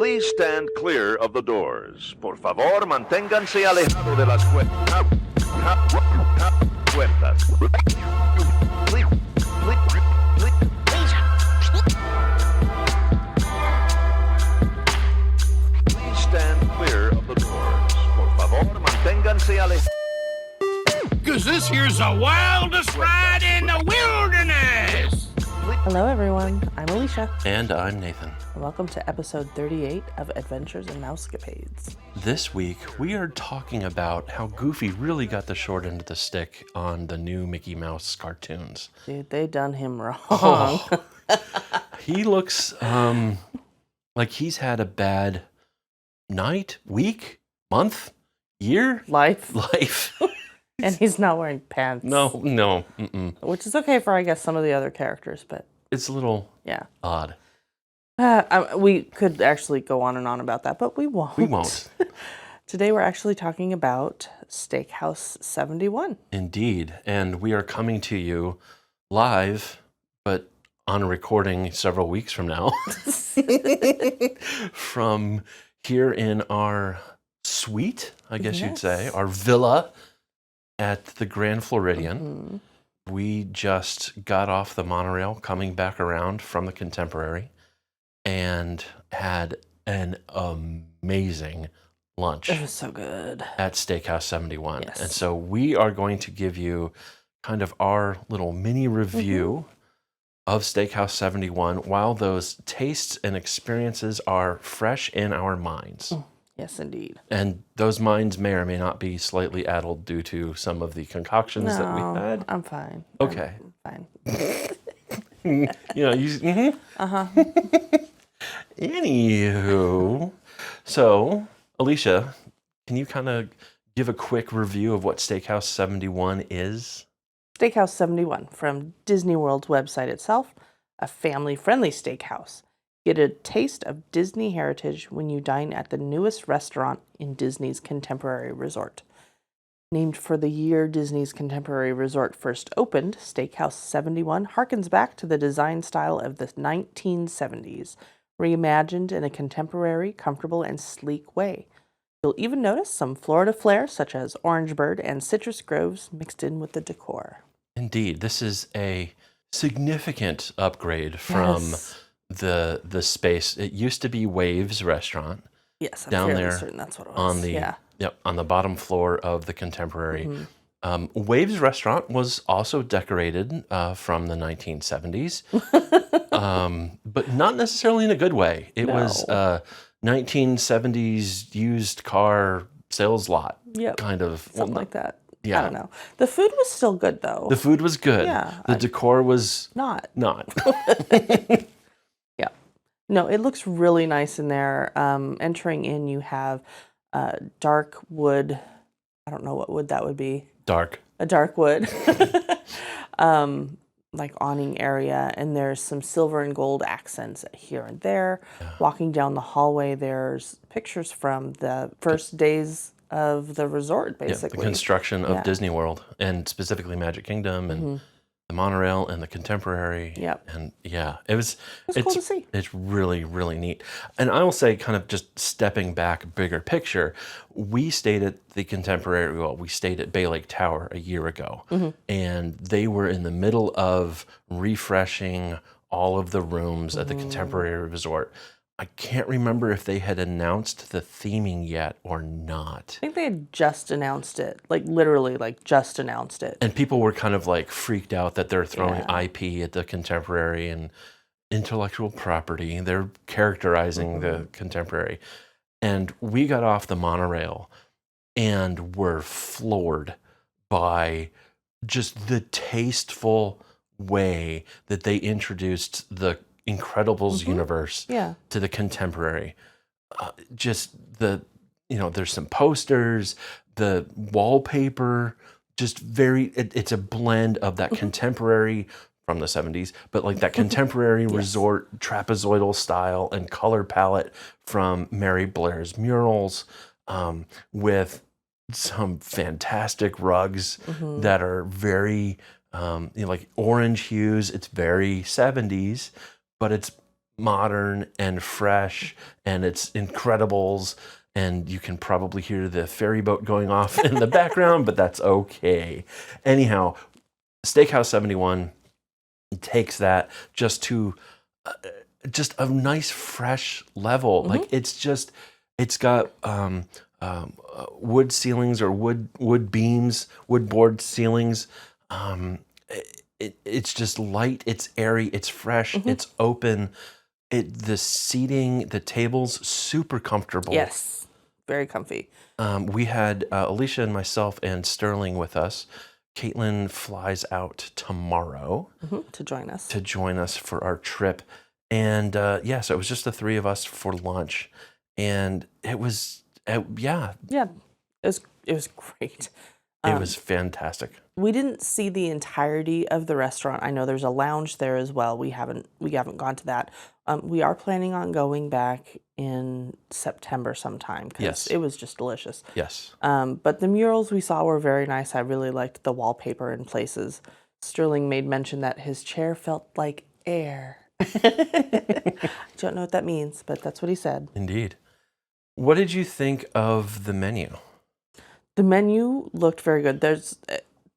Please stand clear of the doors. Por favor, manténganse alejado de las puertas. Please stand clear of the doors. Por favor, manténganse alejados. Because this here's the wildest ride in the wilderness! Hello everyone, I'm Alicia. And I'm Nathan. And welcome to episode 38 of Adventures in Mousecapades. This week, we are talking about how Goofy really got the short end of the stick on the new Mickey Mouse cartoons. Dude, they done him wrong. Oh, he looks like he's had a bad night, week, month, year? Life. And he's not wearing pants. No. Which is okay for, I guess, some of the other characters, but... It's a little yeah, odd. We could actually go on and on about that, but we won't. We won't. Today we're actually talking about Steakhouse 71. Indeed. And we are coming to you live, but on a recording several weeks from now, from here in our suite, I guess you'd say, our villa at the Grand Floridian. Mm-hmm. We just got off the monorail coming back around from the Contemporary and had an amazing lunch. It was so good. At Steakhouse 71. Yes. And so we are going to give you kind of our little mini review of Steakhouse 71 while those tastes and experiences are fresh in our minds. Yes, indeed. And those minds may or may not be slightly addled due to some of the concoctions that we had. I'm fine. Okay. I'm fine. Uh-huh. Anywho, so Alicia, can you kind of give a quick review of what Steakhouse 71 is? Steakhouse 71, from Disney World's website itself, a family-friendly steakhouse. Get a taste of Disney heritage when you dine at the newest restaurant in Disney's Contemporary Resort. Named for the year Disney's Contemporary Resort first opened, Steakhouse 71 harkens back to the design style of the 1970s, reimagined in a contemporary, comfortable, and sleek way. You'll even notice some Florida flair, such as orange bird and citrus groves, mixed in with the decor. Indeed, this is a significant upgrade from the space. It used to be Waves Restaurant. Yes, I'm down fairly there certain that's what it was. On the on the bottom floor of the Contemporary. Waves Restaurant was also decorated from the 1970s, but not necessarily in a good way. It was 1970s used car sales lot, kind of something like that. Yeah. I don't know. The food was still good though. The food was good. Yeah, the decor was not. Yeah. No, it looks really nice in there. Entering in, you have dark wood. I don't know what wood that would be. A dark wood. Like awning area, and there's some silver and gold accents here and there. Yeah. Walking down the hallway, there's pictures from the first days of the resort, basically. The construction of Disney World, and specifically Magic Kingdom, and the monorail, and the Contemporary. Yep. And it's cool to see. It's really, really neat. And I will say, kind of just stepping back, bigger picture, we stayed at the Contemporary, we stayed at Bay Lake Tower a year ago, and they were in the middle of refreshing all of the rooms at the Contemporary Resort. I can't remember if they had announced the theming yet or not. I think they had just announced it, like literally, like just announced it. And people were kind of like freaked out that they're throwing IP at the Contemporary and intellectual property. They're characterizing the Contemporary. And we got off the monorail and were floored by just the tasteful way that they introduced the Incredibles universe to the Contemporary. Just there's some posters, the wallpaper, just it's a blend of that contemporary from the 70s, but like that contemporary resort trapezoidal style and color palette from Mary Blair's murals, with some fantastic rugs that are very like orange hues. It's very 70s, but it's modern and fresh, and it's Incredibles, and you can probably hear the ferry boat going off in the background, but that's okay. Anyhow, Steakhouse 71 takes that just to just a nice fresh level. Like it's got wood ceilings or wood beams, wood board ceilings. It's just light, it's airy, it's fresh, it's open. The seating, the tables, super comfortable. Yes, very comfy. We had Alicia and myself and Sterling with us. Caitlin flies out tomorrow To join us for our trip. And so it was just the three of us for lunch. And it was, Yeah, it was great. It was fantastic. We didn't see the entirety of the restaurant. I know there's a lounge there as well. We haven't gone to that. We are planning on going back in September sometime because it was just delicious. Yes. But the murals we saw were very nice. I really liked the wallpaper in places. Sterling made mention that his chair felt like air. I don't know what that means, but that's what he said. Indeed. What did you think of the menu? The menu looked very good.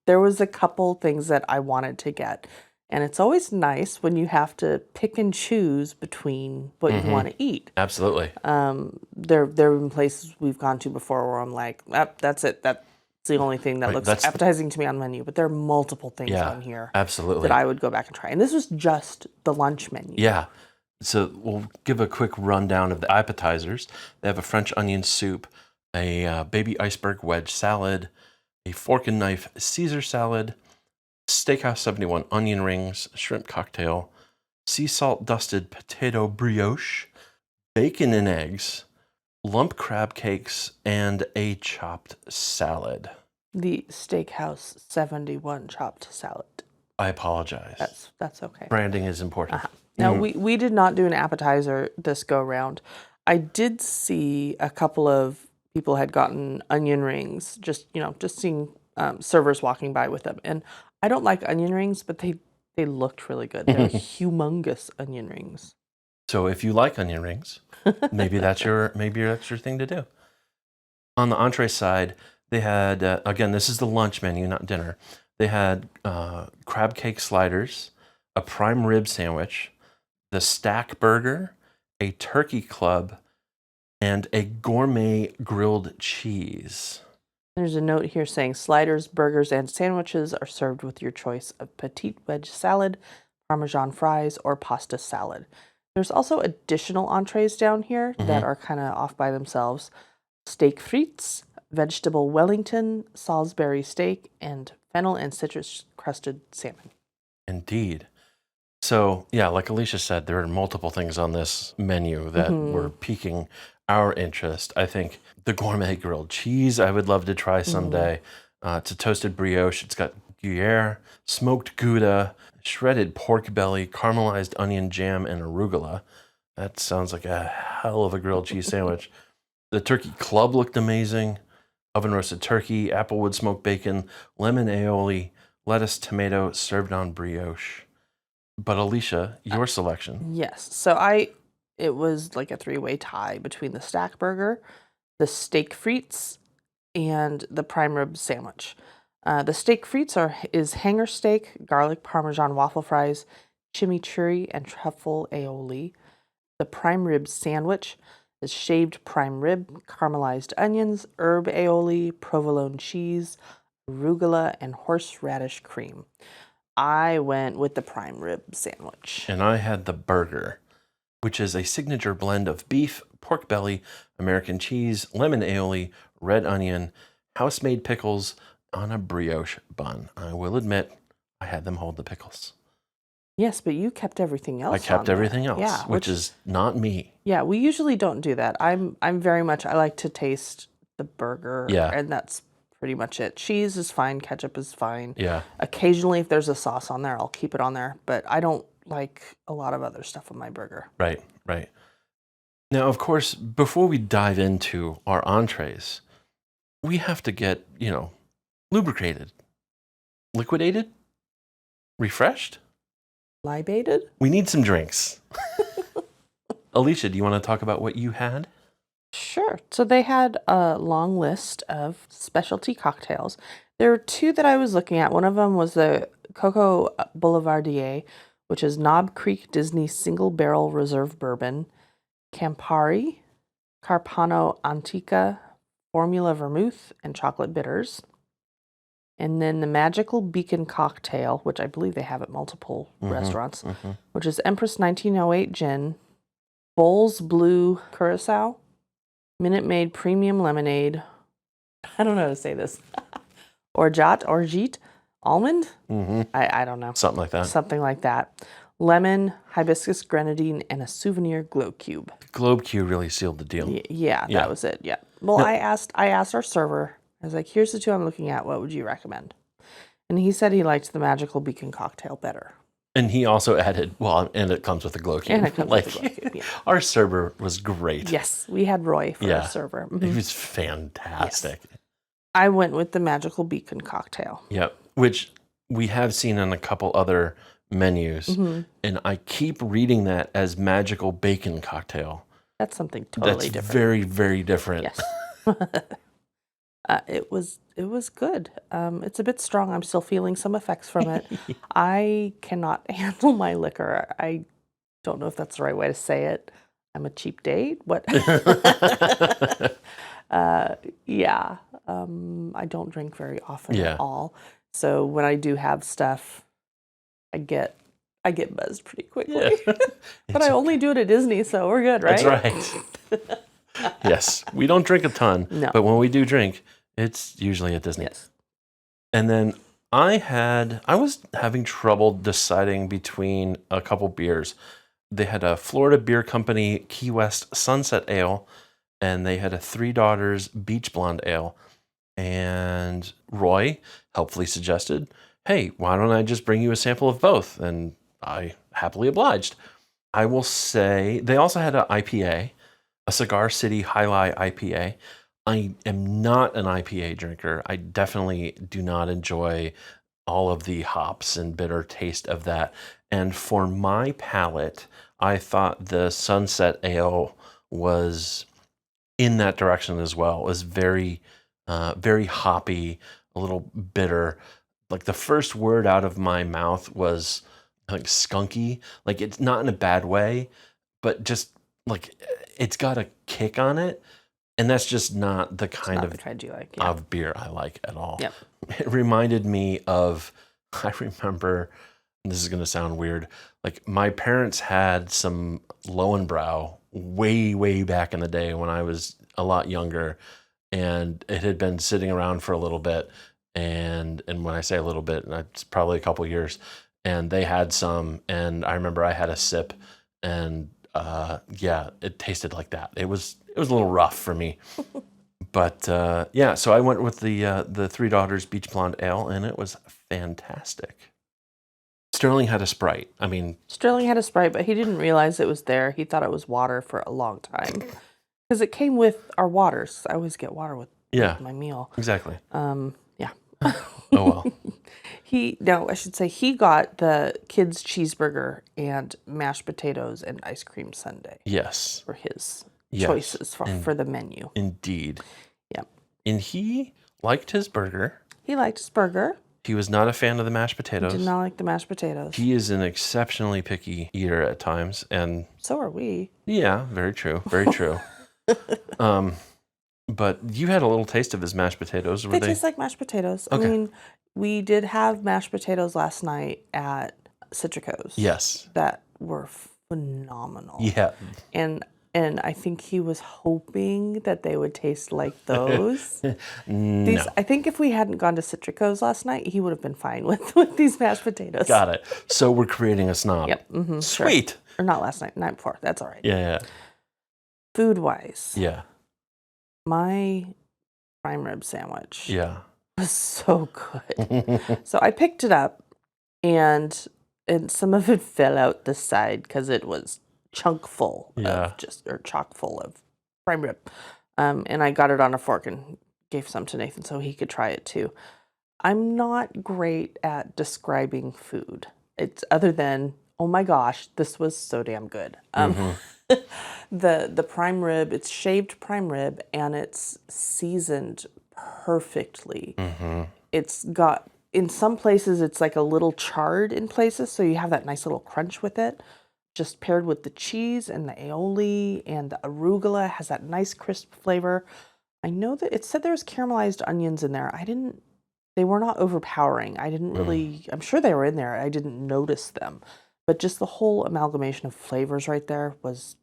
There was a couple things that I wanted to get, and it's always nice when you have to pick and choose between what you want to eat. Absolutely. There have been places we've gone to before where I'm like, that's it. That's the only thing that looks appetizing to me on the menu. But there are multiple things on here absolutely. that I would go back and try. And this was just the lunch menu. Yeah. So we'll give a quick rundown of the appetizers. They have a French onion soup, a baby iceberg wedge salad, a fork and knife Caesar salad, Steakhouse 71 onion rings, shrimp cocktail, sea salt dusted potato brioche, bacon and eggs, lump crab cakes, and a chopped salad. The Steakhouse 71 chopped salad. I apologize. That's okay. Branding is important. Now, we did not do an appetizer this go round. I did see a couple of people had gotten onion rings, just seeing servers walking by with them. And I don't like onion rings, but they looked really good. They're humongous onion rings. So if you like onion rings, maybe that's your thing to do. On the entree side, they had again, this is the lunch menu, not dinner. They had crab cake sliders, a prime rib sandwich, the stack burger, a turkey club, and a gourmet grilled cheese. There's a note here saying sliders, burgers, and sandwiches are served with your choice of petite wedge salad, Parmesan fries, or pasta salad. There's also additional entrees down here that are kind of off by themselves. Steak frites, vegetable Wellington, Salisbury steak, and fennel and citrus crusted salmon. Indeed. So, yeah, like Alicia said, there are multiple things on this menu that were piquing our interest. I think the gourmet grilled cheese I would love to try someday. It's a toasted brioche. It's got Gruyere, smoked Gouda, shredded pork belly, caramelized onion jam, and arugula. That sounds like a hell of a grilled cheese sandwich. The turkey club looked amazing. Oven roasted turkey, applewood smoked bacon, lemon aioli, lettuce, tomato, served on brioche. But Alicia, your selection. Yes. So it was like a three-way tie between the stack burger, the steak frites, and the prime rib sandwich. The steak frites is hanger steak, garlic parmesan waffle fries, chimichurri, and truffle aioli. The prime rib sandwich is shaved prime rib, caramelized onions, herb aioli, provolone cheese, arugula, and horseradish cream. I went with the prime rib sandwich. And I had the burger, which is a signature blend of beef, pork belly, American cheese, lemon aioli, red onion, house-made pickles on a brioche bun. I will admit, I had them hold the pickles. Yes, but you kept everything else. I kept everything else, yeah, which is not me. Yeah, we usually don't do that. I'm very much, I like to taste the burger. Yeah. And that's pretty much it. Cheese is fine. Ketchup is fine. Yeah. Occasionally, if there's a sauce on there, I'll keep it on there. But I don't like a lot of other stuff on my burger. Right, right. Now, of course, before we dive into our entrees, we have to get, lubricated, liquidated, refreshed. Libated? We need some drinks. Alicia, do you want to talk about what you had? Sure. So they had a long list of specialty cocktails. There were two that I was looking at. One of them was the Coco Boulevardier, which is Knob Creek Disney Single Barrel Reserve Bourbon, Campari, Carpano Antica, Formula Vermouth, and Chocolate Bitters. And then the Magical Beacon Cocktail, which I believe they have at multiple restaurants, which is Empress 1908 Gin, Bowls Blue Curacao, Minute Maid Premium Lemonade. I don't know how to say this. Orgeat, Almond? I don't know. Something like that. Something like that. Lemon, Hibiscus Grenadine, and a souvenir glow cube. The globe cube really sealed the deal. Yeah, that was it. Yeah. Well, I asked our server. I was like, "Here's the two I'm looking at. What would you recommend?" And he said he liked the Magical Beacon Cocktail better. And he also added, and it comes with the glow cube. And it comes with the glow cube, yeah. Our server was great. Yes, we had Roy for our server. He was fantastic. Yes. I went with the Magical Beacon Cocktail. Yep, which we have seen on a couple other menus. And I keep reading that as Magical Bacon Cocktail. That's something totally That's different. very, very different. Yes. It was good. It's a bit strong. I'm still feeling some effects from it. I cannot handle my liquor. I don't know if that's the right way to say it. I'm a cheap date. What? Yeah. I don't drink very often at all. So when I do have stuff, I get buzzed pretty quickly. But I only do it at Disney, so we're good, right? That's right. Yes, we don't drink a ton, but when we do drink, it's usually at Disney. Yes. And then I was having trouble deciding between a couple beers. They had a Florida Beer Company Key West Sunset Ale, and they had a Three Daughters Beach Blonde Ale. And Roy helpfully suggested, "Hey, why don't I just bring you a sample of both?" And I happily obliged. I will say they also had an IPA, a Cigar City High Life IPA. I am not an IPA drinker. I definitely do not enjoy all of the hops and bitter taste of that. And for my palate, I thought the Sunset Ale was in that direction as well. It was very, very hoppy, a little bitter. Like the first word out of my mouth was like skunky. Like it's not in a bad way, but just like it's got a kick on it. And that's just not the kind you like, of beer I like at all. Yep. It reminded me of, I remember, and this is going to sound weird, like my parents had some Lowenbrau way, way back in the day when I was a lot younger, and it had been sitting around for a little bit. And when I say a little bit, it's probably a couple years, and they had some, and I remember I had a sip, and it tasted like that. It was a little rough for me, but so I went with the Three Daughters Beach Blonde Ale, and it was fantastic. Sterling had a Sprite. Sterling had a Sprite, but he didn't realize it was there. He thought it was water for a long time because it came with our waters. I always get water with my meal. Exactly. Yeah. Oh well. I should say he got the kids' cheeseburger and mashed potatoes and ice cream sundae. Yes. For his choices for the menu. Indeed. Yep. And he liked his burger. He liked his burger. He was not a fan of the mashed potatoes. He did not like the mashed potatoes. He is an exceptionally picky eater at times, and so are we. Yeah, very true. Very true. But you had a little taste of his mashed potatoes. They taste like mashed potatoes. Okay. I mean, we did have mashed potatoes last night at Citrico's. Yes. That were phenomenal. Yeah. And I think he was hoping that they would taste like those. No. I think if we hadn't gone to Citrico's last night, he would have been fine with these mashed potatoes. Got it. So we're creating a snob. Yep. Mm-hmm, sweet. Sure. Or not last night, night before. That's all right. Yeah. Food-wise. Yeah. My prime rib sandwich. Yeah. Was so good. So I picked it up, and some of it fell out the side because it was chock full of prime rib. And I got it on a fork and gave some to Nathan so he could try it too. I'm not great at describing food. It's other than Oh my gosh, this was so damn good. The prime rib, it's shaved prime rib and it's seasoned perfectly. It's got, in some places, it's like a little charred in places, so you have that nice little crunch with it. Just paired with the cheese and the aioli and the arugula, has that nice crisp flavor. I know that it said there was caramelized onions in there. They were not overpowering. I didn't really, I'm sure they were in there. I didn't notice them. But just the whole amalgamation of flavors right there was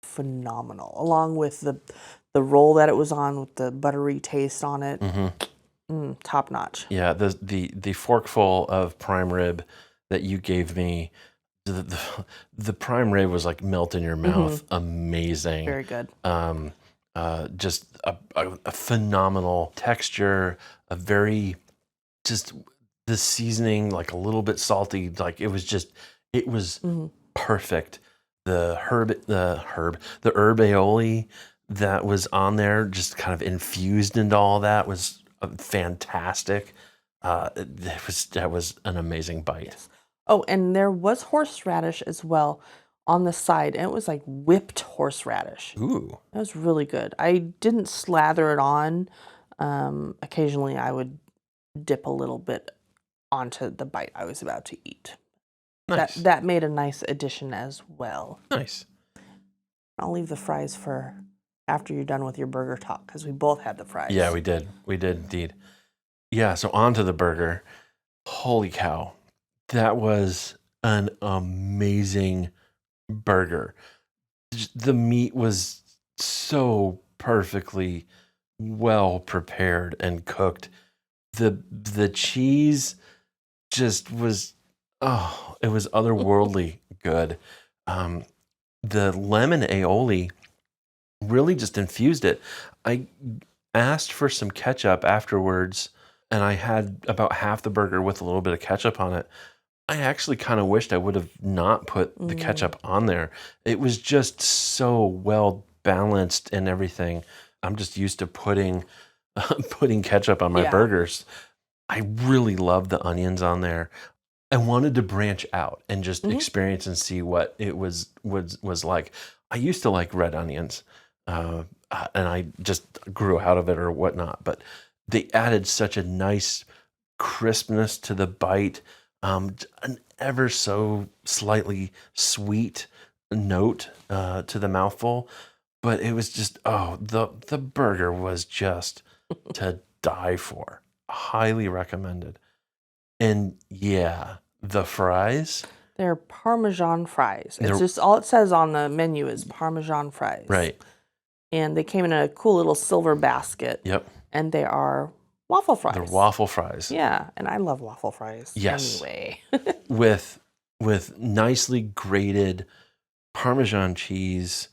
phenomenal, along with the roll that it was on with the buttery taste on it. Top notch. Yeah, the forkful of prime rib that you gave me, the prime rib was like melt in your mouth. Amazing. Very good. Just a phenomenal texture, a very, just the seasoning, like a little bit salty, like it was perfect. The herb aioli that was on there, just kind of infused into all that, was fantastic. That was an amazing bite. Yes. Oh, and there was horseradish as well on the side, and it was like whipped horseradish. Ooh. That was really good. I didn't slather it on. Occasionally I would dip a little bit onto the bite I was about to eat. Nice. That made a nice addition as well. Nice. I'll leave the fries for after you're done with your burger talk, because we both had the fries. Yeah, we did. We did indeed. Yeah, so on to the burger. Holy cow. That was an amazing burger. The meat was so perfectly well prepared and cooked. The cheese just was, it was otherworldly good. The lemon aioli really just infused it. I asked for some ketchup afterwards, and I had about half the burger with a little bit of ketchup on it. I actually kind of wished I would have not put the ketchup on there. It was just so well balanced and everything. I'm just used to putting ketchup on my burgers. I really loved the onions on there. I wanted to branch out and just experience and see what it was like. I used to like red onions, and I just grew out of it or whatnot. But they added such a nice crispness to the bite, an ever so slightly sweet note to the mouthful. But it was just, the burger was just to die for. Highly recommended. And yeah, the fries. They're Parmesan fries. It's just all it says on the menu is Parmesan fries. Right. And they came in a cool little silver basket. Yep. And they are waffle fries. They're waffle fries. Yeah, and I love waffle fries. Yes. Anyway. with nicely grated Parmesan cheese,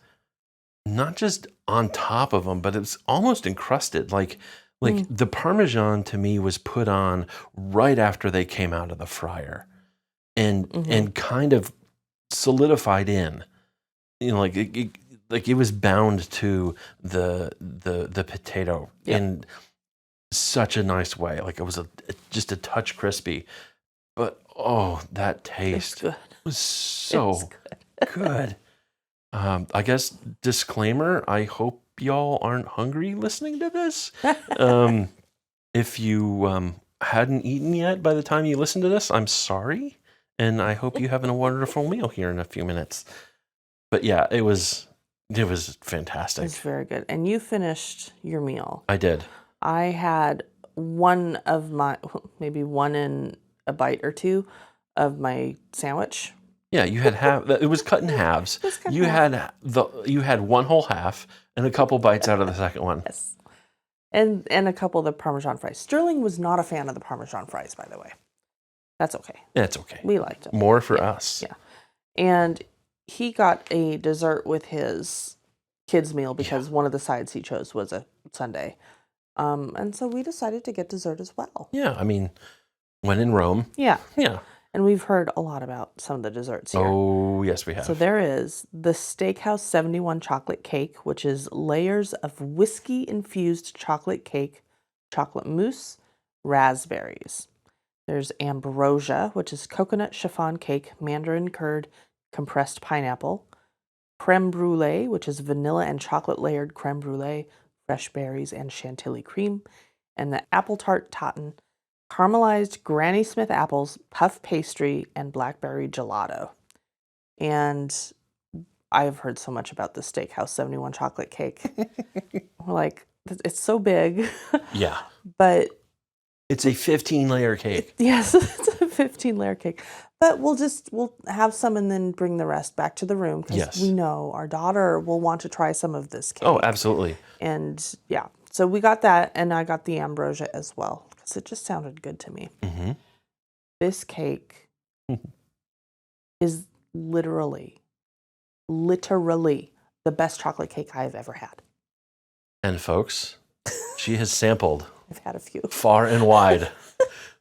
not just on top of them, but it's almost encrusted. Like the Parmesan to me was put on right after they came out of the fryer, and kind of solidified in. You know, like it was bound to the potato in such a nice way. Like it was just a touch crispy, but that taste was so good. I guess disclaimer, I hope y'all aren't hungry listening to this. If you hadn't eaten yet by the time you listen to this, I'm sorry. And I hope you're having a wonderful meal here in a few minutes. But yeah, it was fantastic. It's very good. And you finished your meal. I did. I had maybe one in a bite or two of my sandwich. Yeah, you had half. It was cut in halves. You had one whole half and a couple bites out of the second one. Yes, and a couple of the Parmesan fries. Sterling was not a fan of the Parmesan fries, by the way. That's okay. It's okay. We liked them. More for us. Yeah, and he got a dessert with his kids' meal because one of the sides he chose was a sundae, and so we decided to get dessert as well. Yeah, I mean, when in Rome. Yeah. Yeah. And we've heard a lot about some of the desserts here. Oh, yes, we have. So there is the Steakhouse 71 chocolate cake, which is layers of whiskey-infused chocolate cake, chocolate mousse, raspberries. There's ambrosia, which is coconut chiffon cake, mandarin curd, compressed pineapple. Creme brulee, which is vanilla and chocolate layered creme brulee, fresh berries, and chantilly cream. And the apple tart tatin, caramelized Granny Smith apples, puff pastry, and blackberry gelato. And I've heard so much about the Steakhouse 71 chocolate cake. Like, it's so big. Yeah. But it's a 15-layer cake. Yes, it's a 15-layer cake. But we'll have some and then bring the rest back to the room because we know our daughter will want to try some of this cake. Oh, absolutely. And yeah, so we got that, and I got the ambrosia as well because it just sounded good to me. Mm-hmm. This cake is literally the best chocolate cake I have ever had. And folks, she has sampled I've had a few far and wide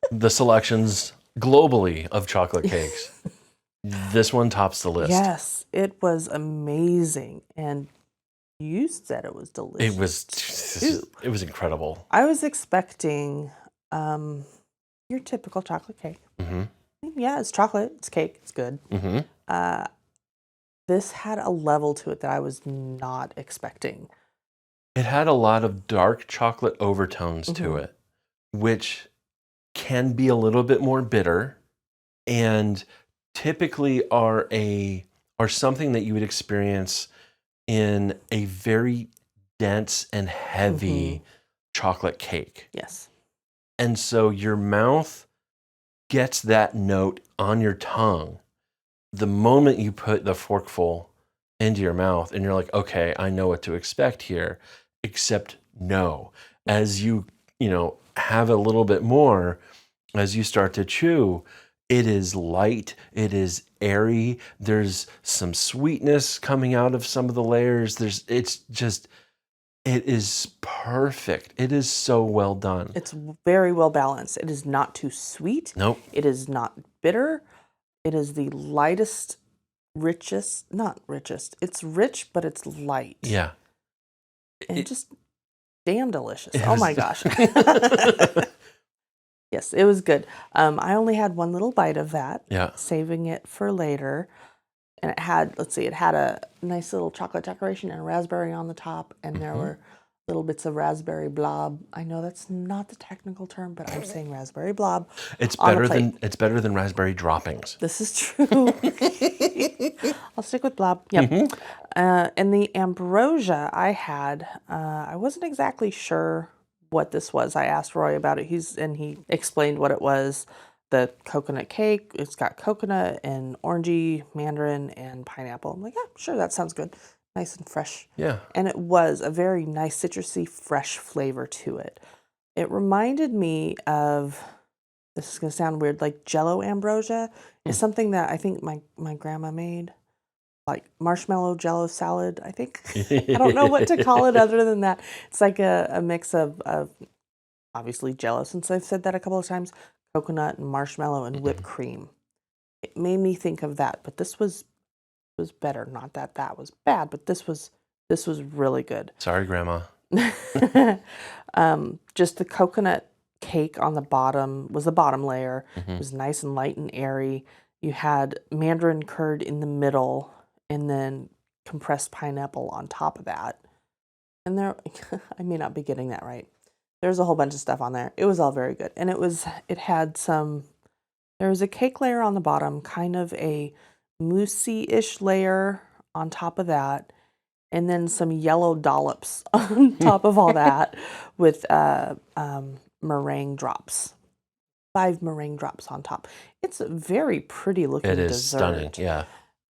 the selections globally of chocolate cakes. This one tops the list. Yes, it was amazing, and you said it was delicious. It was incredible. I was expecting your typical chocolate cake. Mm-hmm. Yeah, it's chocolate, it's cake, it's good. Mm-hmm. This had a level to it that I was not expecting. It had a lot of dark chocolate overtones to it, which can be a little bit more bitter and typically are something that you would experience in a very dense and heavy chocolate cake. Yes. And so your mouth gets that note on your tongue the moment you put the forkful into your mouth and you're like, okay, I know what to expect here. Except no, as you have a little bit more, as you start to chew, it is light, it is airy, there's some sweetness coming out of some of the layers. It is perfect. It is so well done. It's very well balanced. It is not too sweet. Nope. It is not bitter. It is the lightest, not richest. It's rich, but it's light. Yeah. And just damn delicious. Oh my gosh. Yes, it was good. I only had one little bite of that. Yeah. Saving it for later. And it had a nice little chocolate decoration and a raspberry on the top. And there were little bits of raspberry blob. I know that's not the technical term, but I'm saying raspberry blob. It's better than raspberry droppings. This is true. I'll stick with blob. Yep. And the ambrosia I had, I wasn't exactly sure what this was. I asked Roy about it. He explained what it was. The coconut cake. It's got coconut and orangey, mandarin, and pineapple. I'm like, yeah, sure, that sounds good. Nice and fresh. Yeah. And it was a very nice citrusy, fresh flavor to it. It reminded me of, this is going to sound weird, like Jell-O ambrosia is something that I think my grandma made. Like marshmallow Jell-O salad, I think. I don't know what to call it other than that. It's like a mix of obviously Jell-O, since I've said that a couple of times, coconut and marshmallow and whipped cream. It made me think of that, but this was better. Not that that was bad, but this was really good. Sorry, Grandma. Just the coconut cake on the bottom was the bottom layer. It was nice and light and airy. You had mandarin curd in the middle, and then compressed pineapple on top of that. And there, I may not be getting that right. There's a whole bunch of stuff on there. It was all very good, and there was a cake layer on the bottom, kind of a moussey-ish layer on top of that, and then some yellow dollops on top of all that with meringue drops. 5 meringue drops on top. It's a very pretty looking dessert. It is stunning, yeah.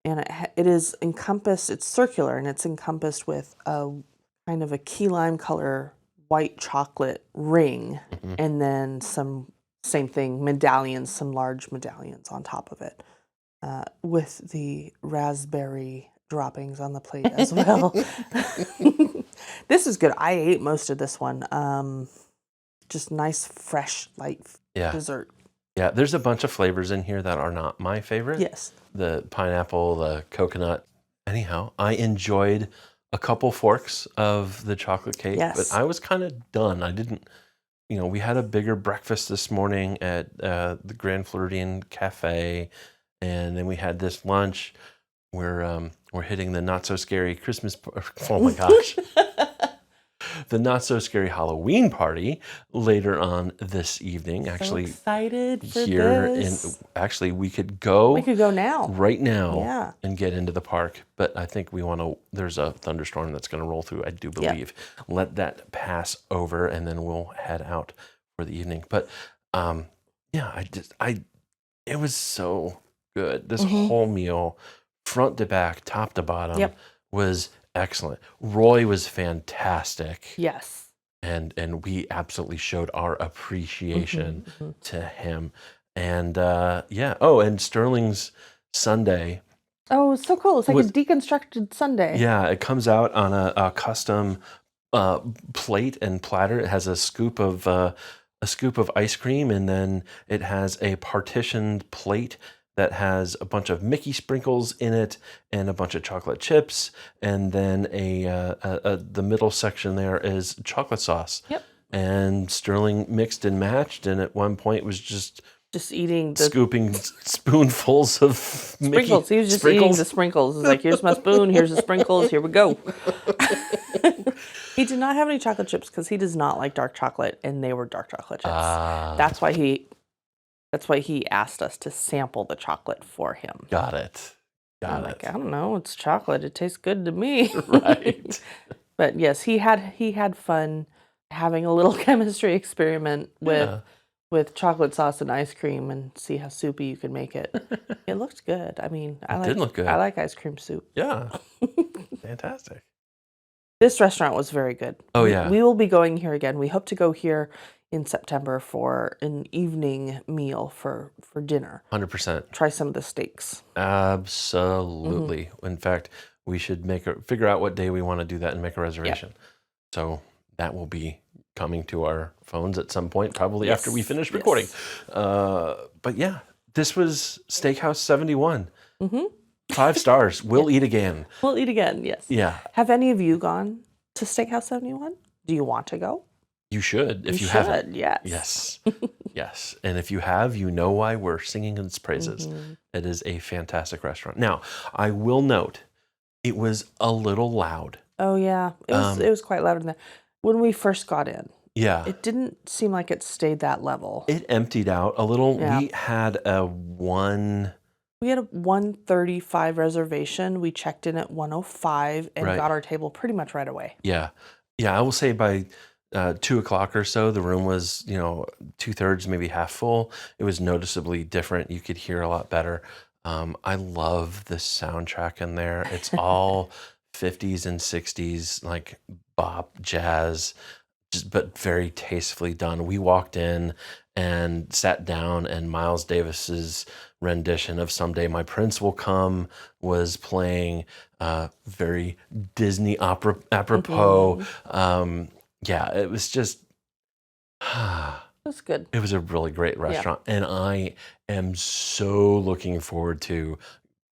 And it is encompassed, it's circular, and it's encompassed with a kind of a key lime color white chocolate ring, and then same thing, medallions, some large medallions on top of it, with the raspberry droppings on the plate as well. This is good. I ate most of this one. Just nice, fresh, light dessert. Yeah, there's a bunch of flavors in here that are not my favorite. Yes. The pineapple, the coconut. Anyhow, I enjoyed a couple forks of the chocolate cake, but I was kind of done. I didn't we had a bigger breakfast this morning at the Grand Floridian Cafe, and then we had this lunch. We're hitting the not so scary Christmas. Oh my gosh. The not so scary Halloween party later on this evening. Actually, so excited for here this. Actually, we could go now. right now Yeah. and get into the park. But I think there's a thunderstorm that's going to roll through, I do believe. Yep. Let that pass over and then we'll head out for the evening. But it was so good. This whole meal, front to back, top to bottom, was excellent. Roy was fantastic. Yes. And we absolutely showed our appreciation to him. And and Sterling's sundae. Oh, it's so cool. It's like a deconstructed sundae. Yeah, it comes out on a custom plate and platter. It has a scoop of ice cream, and then it has a partitioned plate that has a bunch of Mickey sprinkles in it and a bunch of chocolate chips, and then the middle section there is chocolate sauce. Yep. And Sterling mixed and matched, and at one point was just eating scooping spoonfuls of sprinkles. He was just eating the sprinkles. It's like, here's my spoon, here's the sprinkles, here we go. He did not have any chocolate chips because he does not like dark chocolate, and they were dark chocolate chips. That's why he asked us to sample the chocolate for him. Got it. I don't know. It's chocolate. It tastes good to me. Right. But yes, he had fun having a little chemistry experiment with chocolate sauce and ice cream, and see how soupy you could make it. It looked good. I mean, it did look good. I like ice cream soup. Yeah. Fantastic. This restaurant was very good. Oh, yeah. We will be going here again. We hope to go here in September for an evening meal for dinner. 100%. Try some of the steaks. Absolutely. In fact, we should figure out what day we want to do that and make a reservation. Yep. So that will be coming to our phones at some point, probably after we finish recording. But yeah, this was Steakhouse 71. 5 stars. We'll eat again. We'll eat again, yes. Yeah. Have any of you gone to Steakhouse 71? Do you want to go? You should, if you haven't. Yes. Yes. Yes. And if you have, you know why we're singing its praises. It is a fantastic restaurant. Now, I will note, it was a little loud. Oh, yeah. It was quite loud in there. When we first got in. Yeah. It didn't seem like it stayed that level. It emptied out a little. Yeah. We had a 1:35 reservation. We checked in at 1:05 and got our table pretty much right away. Yeah. Yeah, I will say by 2 o'clock or so, the room was, 2/3, maybe half full. It was noticeably different. You could hear a lot better. I love the soundtrack in there. It's all 50s and 60s, like bop, jazz, but very tastefully done. We walked in and sat down, and Miles Davis's rendition of "Someday My Prince Will Come" was playing, very Disney apropos. Yeah, it was just... It was good. It was a really great restaurant, and I am so looking forward to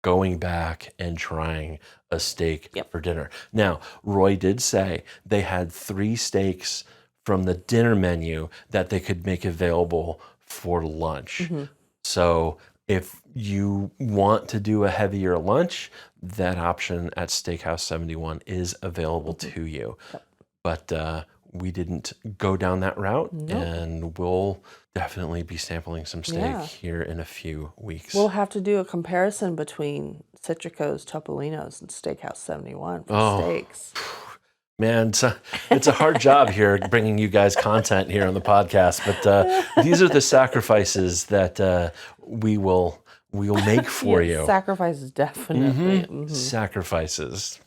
going back and trying a steak for dinner. Now, Roy did say they had 3 steaks from the dinner menu that they could make available for lunch. So if you want to do a heavier lunch, that option at Steakhouse 71 is available to you. But we didn't go down that route, and we'll definitely be sampling some steak here in a few weeks. We'll have to do a comparison between Citrico's, Topolino's, and Steakhouse 71 for steaks. Man, it's a hard job here bringing you guys content here on the podcast, but these are the sacrifices that we will make for you. Sacrifices, definitely. Sacrifices.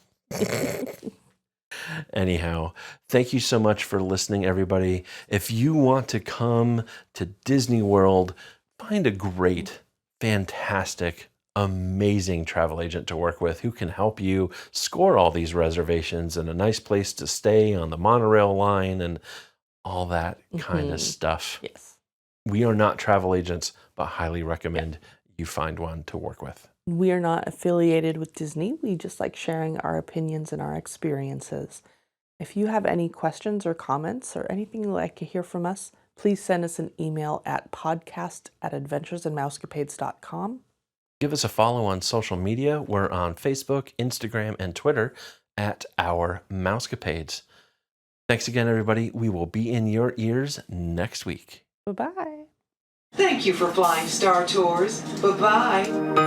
Anyhow, thank you so much for listening, everybody. If you want to come to Disney World, find a great, fantastic, amazing travel agent to work with who can help you score all these reservations and a nice place to stay on the monorail line and all that kind of stuff. Yes. We are not travel agents, but highly recommend you find one to work with. We are not affiliated with Disney. We just like sharing our opinions and our experiences. If you have any questions or comments or anything you'd like to hear from us, please send us an email at podcast@adventuresandmousecapades.com. Give us a follow on social media. We're on Facebook, Instagram, and Twitter at Our Mousecapades. Thanks again, everybody. We will be in your ears next week. Bye-bye. Thank you for flying Star Tours. Bye-bye.